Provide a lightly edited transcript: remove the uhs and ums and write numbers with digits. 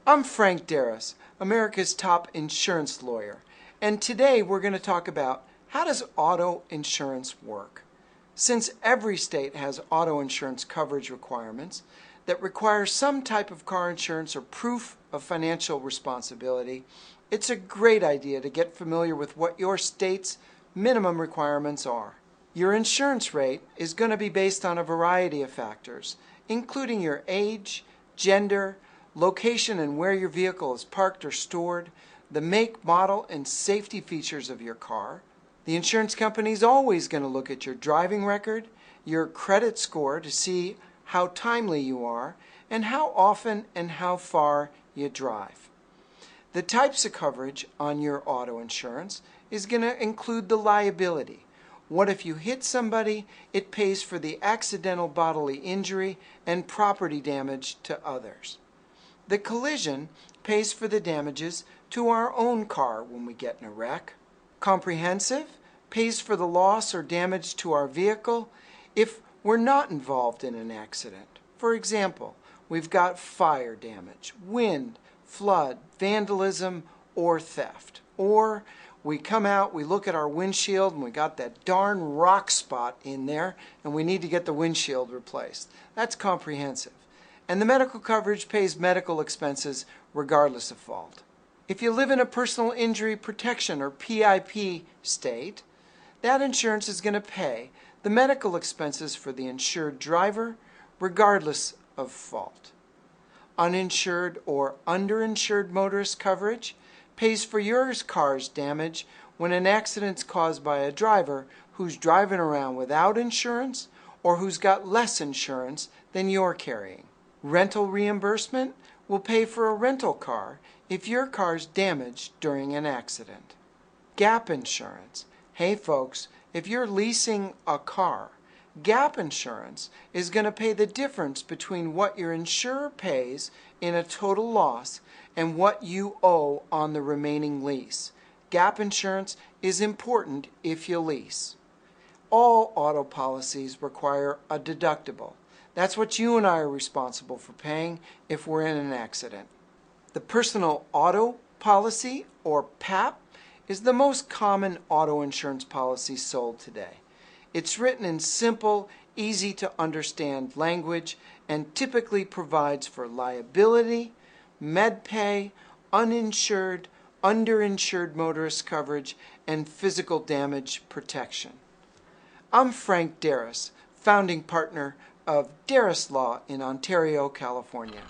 I'm Frank Darris, America's top insurance lawyer, and today we're going to talk about how does auto insurance work. Since every state has auto insurance coverage requirements that require some type of car insurance or proof of financial responsibility, it's a great idea to get familiar with what your state's minimum requirements are. Your insurance rate is going to be based on a variety of factors, including your age, gender, location and where your vehicle is parked or stored, the make, model, and safety features of your car. The insurance company is always going to look at your driving record, your credit score to see how timely you are, and how often and how far you drive. The types of coverage on your auto insurance is going to include the liability. What if you hit somebody? It pays for the accidental bodily injury and property damage to others. The collision pays for the damages to our own car when we get in a wreck. Comprehensive pays for the loss or damage to our vehicle if we're not involved in an accident. For example, we've got fire damage, wind, flood, vandalism, or theft. Or we come out, we look at our windshield, and we got that darn rock spot in there, and we need to get the windshield replaced. That's comprehensive. And the medical coverage pays medical expenses regardless of fault. If you live in a personal injury protection or PIP state, that insurance is going to pay the medical expenses for the insured driver regardless of fault. Uninsured or underinsured motorist coverage pays for your car's damage when an accident's caused by a driver who's driving around without insurance or who's got less insurance than you're carrying. Rental reimbursement will pay for a rental car if your car's damaged during an accident. Gap insurance. Hey folks, if you're leasing a car, gap insurance is going to pay the difference between what your insurer pays in a total loss and what you owe on the remaining lease. Gap insurance is important if you lease. All auto policies require a deductible. That's what you and I are responsible for paying if we're in an accident. The personal auto policy, or PAP, is the most common auto insurance policy sold today. It's written in simple, easy to understand language and typically provides for liability, med pay, uninsured, underinsured motorist coverage, and physical damage protection. I'm Frank Darris, founding partner of Darris Law in Ontario, California.